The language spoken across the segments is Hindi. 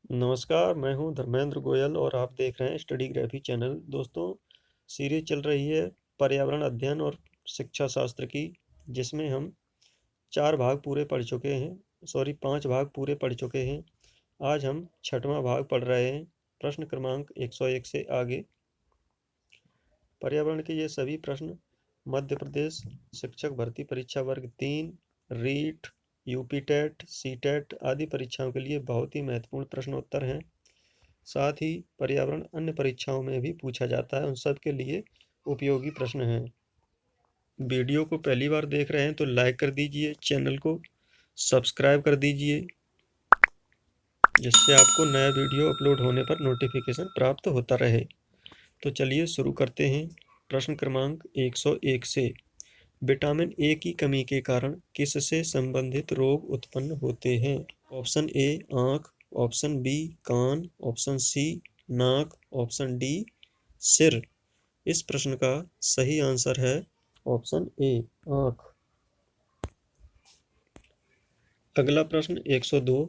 नमस्कार, मैं हूं धर्मेंद्र गोयल और आप देख रहे हैं स्टडीग्राफी चैनल। दोस्तों, सीरीज चल रही है पर्यावरण अध्ययन और शिक्षा शास्त्र की, जिसमें हम 4 भाग पूरे पढ़ चुके हैं। 5 भाग पूरे पढ़ चुके हैं। आज हम 6वां भाग पढ़ रहे हैं, प्रश्न क्रमांक 101 से आगे। पर्यावरण के ये सभी प्रश्न मध्य प्रदेश शिक्षक भर्ती परीक्षा वर्ग 3, REET, UP TET, C TET आदि परीक्षाओं के लिए बहुत ही महत्वपूर्ण प्रश्नोत्तर हैं। साथ ही पर्यावरण अन्य परीक्षाओं में भी पूछा जाता है, उन सब के लिए उपयोगी प्रश्न हैं। वीडियो को पहली बार देख रहे हैं तो लाइक कर दीजिए, चैनल को सब्सक्राइब कर दीजिए, जिससे आपको नया वीडियो अपलोड होने पर नोटिफिकेशन प्राप्त होता रहे। तो चलिए शुरू करते हैं। प्रश्न क्रमांक 101 से, विटामिन ए की कमी के कारण किससे संबंधित रोग उत्पन्न होते हैं? ऑप्शन ए आँख, ऑप्शन बी कान, ऑप्शन सी नाक, ऑप्शन डी सिर। इस प्रश्न का सही आंसर है ऑप्शन ए आँख। अगला प्रश्न 102,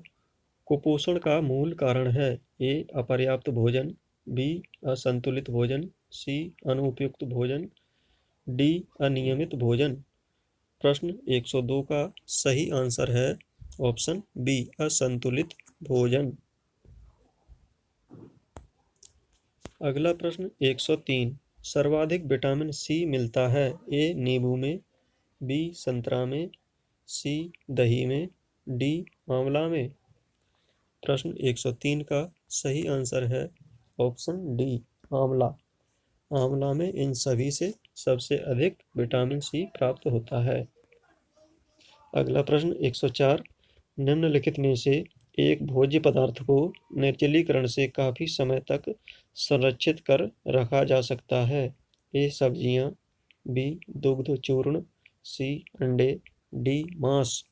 कुपोषण का मूल कारण है? ए अपर्याप्त भोजन, बी असंतुलित भोजन, सी अनुपयुक्त भोजन, डी अनियमित भोजन। प्रश्न 102 का सही आंसर है ऑप्शन बी असंतुलित भोजन। अगला प्रश्न 103, सर्वाधिक विटामिन सी मिलता है? ए नींबू में, बी संतरा में, सी दही में, डी आंवला में। प्रश्न 103 का सही आंसर है ऑप्शन डी आंवला। आंवला में इन सभी से सबसे अधिक विटामिन सी प्राप्त होता है। अगला प्रश्न 104, निम्नलिखित में से एक भोज्य पदार्थ को निर्जलीकरण से काफी समय तक संरक्षित कर रखा जा सकता है? ए सब्जियां, बी दुग्ध चूर्ण, सी अंडे, डी मांस।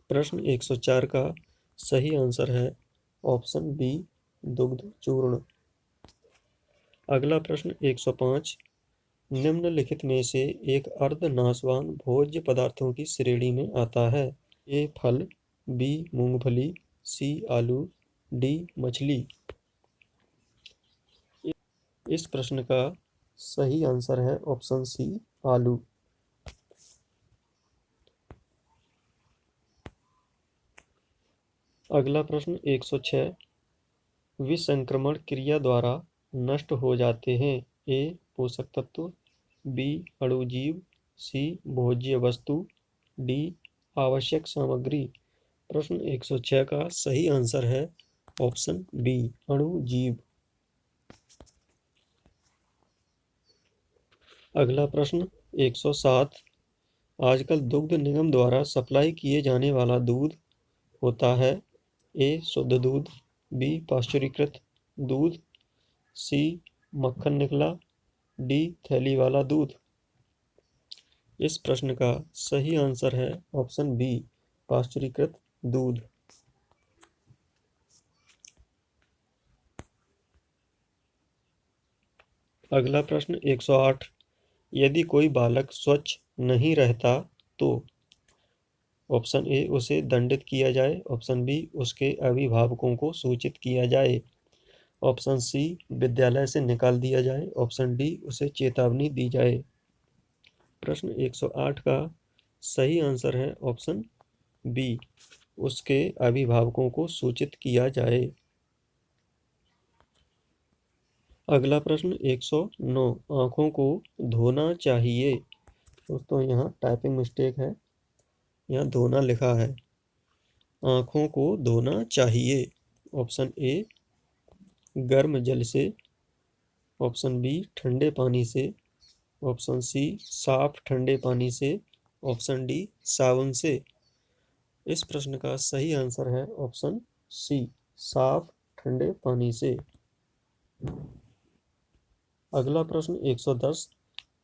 प्रश्न 104 का सही आंसर है ऑप्शन बी दुग्ध चूर्ण। अगला प्रश्न 105, निम्नलिखित में से एक अर्धनाशवान भोज्य पदार्थों की श्रेणी में आता है? ए फल, बी मूंगफली, सी आलू, डी मछली। इस प्रश्न का सही आंसर है ऑप्शन सी आलू। अगला प्रश्न 106, विसंक्रमण क्रिया द्वारा नष्ट हो जाते हैं? ए पोषक तत्व, बी अणुजीव, सी भोज्य वस्तु, डी आवश्यक सामग्री। प्रश्न 106 का सही आंसर है ऑप्शन बी अणुजीव। अगला प्रश्न 107, आजकल दुग्ध निगम द्वारा सप्लाई किए जाने वाला दूध होता है? ए शुद्ध दूध, बी पाश्चुरीकृत दूध, सी मक्खन निकला, डी थैली वाला दूध। इस प्रश्न का सही आंसर है ऑप्शन बी पाश्चुरीकृत दूध। अगला प्रश्न 108, यदि कोई बालक स्वच्छ नहीं रहता तो? ऑप्शन ए उसे दंडित किया जाए, ऑप्शन बी उसके अभिभावकों को सूचित किया जाए, ऑप्शन सी विद्यालय से निकाल दिया जाए, ऑप्शन डी उसे चेतावनी दी जाए। प्रश्न 108 का सही आंसर है ऑप्शन बी उसके अभिभावकों को सूचित किया जाए। अगला प्रश्न 109, आँखों को धोना चाहिए? दोस्तों यहाँ टाइपिंग मिस्टेक है, यहाँ धोना लिखा है, आँखों को धोना चाहिए। ऑप्शन ए गर्म जल से, ऑप्शन बी ठंडे पानी से, ऑप्शन सी साफ ठंडे पानी से, ऑप्शन डी साबुन से। इस प्रश्न का सही आंसर है ऑप्शन सी साफ ठंडे पानी से। अगला प्रश्न 110,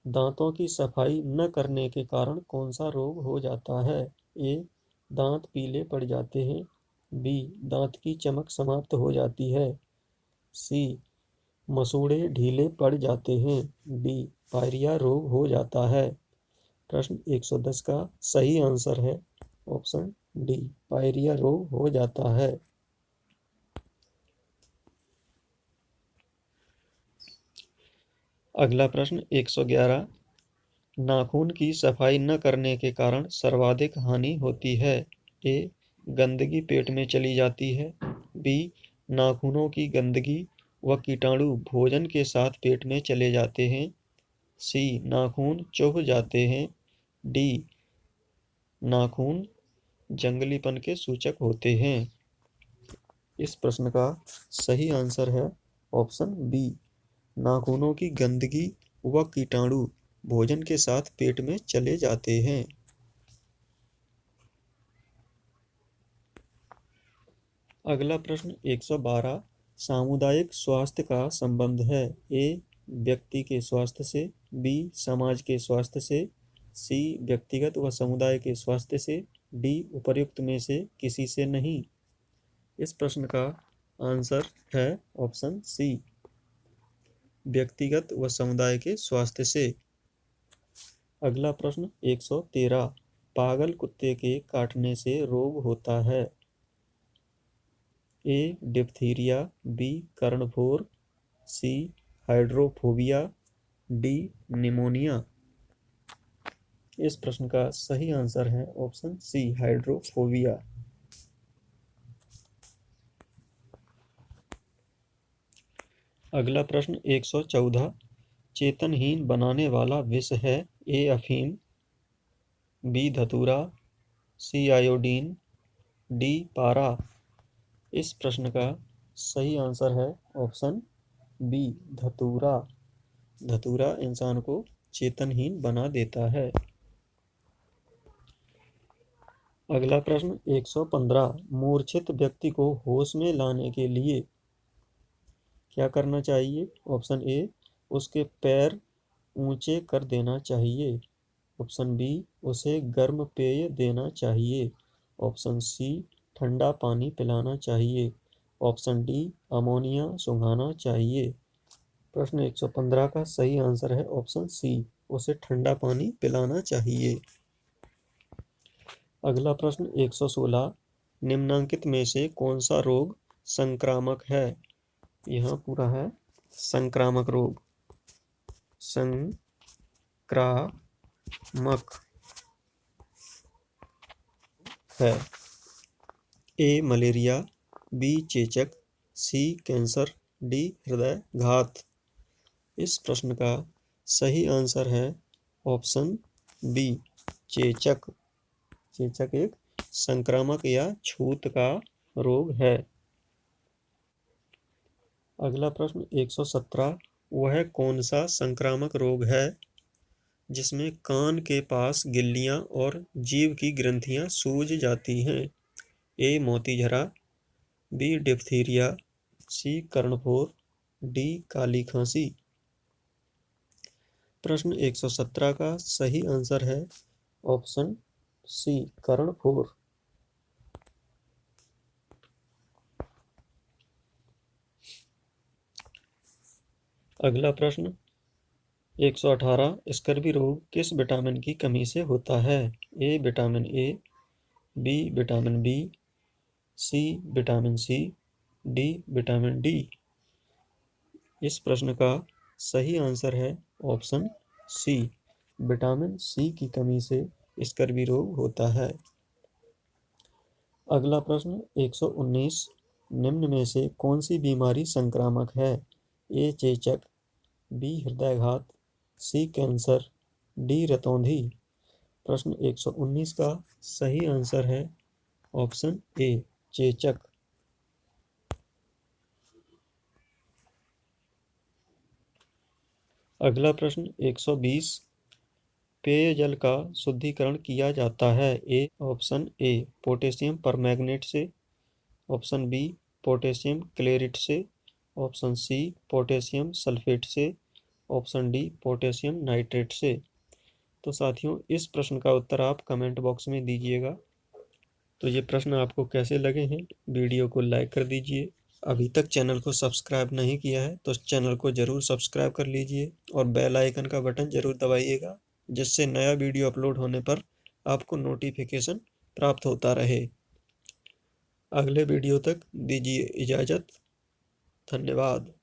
दांतों की सफाई न करने के कारण कौन सा रोग हो जाता है? ए दांत पीले पड़ जाते हैं, बी दांत की चमक समाप्त हो जाती है, सी मसूड़े ढीले पड़ जाते हैं, डी पायरिया रोग हो जाता है। प्रश्न 110 का सही आंसर है ऑप्शन डी पायरिया रोग हो जाता है। अगला प्रश्न 111। नाखून की सफाई न करने के कारण सर्वाधिक हानि होती है। ए, गंदगी पेट में चली जाती है। बी, नाखूनों की गंदगी व कीटाणु भोजन के साथ पेट में चले जाते हैं। सी, नाखून चुभ जाते हैं। डी, नाखून जंगलीपन के सूचक होते हैं। इस प्रश्न का सही आंसर है ऑप्शन बी, नाखूनों की गंदगी व कीटाणु भोजन के साथ पेट में चले जाते हैं। अगला प्रश्न 112। सामुदायिक स्वास्थ्य का संबंध है। ए, व्यक्ति के स्वास्थ्य से। बी, समाज के स्वास्थ्य से। सी, व्यक्तिगत व समुदाय के स्वास्थ्य से। डी, उपर्युक्त में से किसी से नहीं। इस प्रश्न का आंसर है ऑप्शन सी, व्यक्तिगत व समुदाय के स्वास्थ्य से। अगला प्रश्न 113। पागल कुत्ते के काटने से रोग होता है। ए, डिप्थीरिया। बी, कर्णफोर। सी, हाइड्रोफोबिया। D, pneumonia. इस प्रश्न का सही आंसर है ऑप्शन सी, हाइड्रोफोबिया। अगला प्रश्न 114। चेतनहीन बनाने वाला विष है। ए, अफीम। बी, धतूरा। सी, आयोडीन। डी, पारा। इस प्रश्न का सही आंसर है ऑप्शन बी, धतूरा। धतूरा इंसान को चेतनहीन बना देता है। अगला प्रश्न 115। मूर्छित व्यक्ति को होश में लाने के लिए क्या करना चाहिए। ऑप्शन ए, उसके पैर ऊंचे कर देना चाहिए। ऑप्शन बी, उसे गर्म पेय देना चाहिए। ऑप्शन सी, ठंडा पानी पिलाना चाहिए। ऑप्शन डी, अमोनिया सुंघाना चाहिए। प्रश्न 115 का सही आंसर है ऑप्शन सी, उसे ठंडा पानी पिलाना चाहिए। अगला प्रश्न 116। निम्नलिखित में से कौन सा रोग संक्रामक है। यहाँ पूरा है संक्रामक रोग। संक्रामक है। ए, मलेरिया। बी, चेचक। सी, कैंसर। डी, हृदय घात। इस प्रश्न का सही आंसर है ऑप्शन बी, चेचक। चेचक एक संक्रामक या छूत का रोग है। अगला प्रश्न 117। वह कौन सा संक्रामक रोग है जिसमें कान के पास गिल्लियां और जीभ की ग्रंथियां सूज जाती हैं। ए, मोतीझरा। B, diphtheria. सी, कर्णफोर। डी, काली खांसी। प्रश्न 117 का सही आंसर है ऑप्शन सी, कर्णफोर। अगला प्रश्न 118। स्कर्वी रोग किस विटामिन की कमी से होता है। A, vitamin A. B, vitamin B. C, vitamin C. D, vitamin D. इस प्रश्न का सही आंसर है ऑप्शन सी, विटामिन सी की कमी से स्कर्वी रोग होता है। अगला प्रश्न 119। निम्न में से कौन सी बीमारी संक्रामक है। ए, चेचक। बी, हृदयघात। सी, कैंसर। डी, रतौंधी। प्रश्न 119 का सही आंसर है ऑप्शन ए, चेचक। अगला प्रश्न 120। पेयजल का शुद्धिकरण किया जाता है। ए, ऑप्शन ए, पोटेशियम परमैंगनेट से। ऑप्शन बी, पोटेशियम क्लोराइड से। ऑप्शन सी, पोटेशियम सल्फेट से। ऑप्शन डी, पोटेशियम नाइट्रेट से। तो साथियों, इस प्रश्न का उत्तर आप कमेंट बॉक्स में दीजिएगा। तो ये प्रश्न आपको कैसे लगे हैं, वीडियो को लाइक कर दीजिए। अभी तक चैनल को सब्सक्राइब नहीं किया है तो चैनल को ज़रूर सब्सक्राइब कर लीजिए और बेल आइकन का बटन ज़रूर दबाइएगा, जिससे नया वीडियो अपलोड होने पर आपको नोटिफिकेशन प्राप्त होता रहे। अगले वीडियो तक दीजिए इजाज़त। धन्यवाद।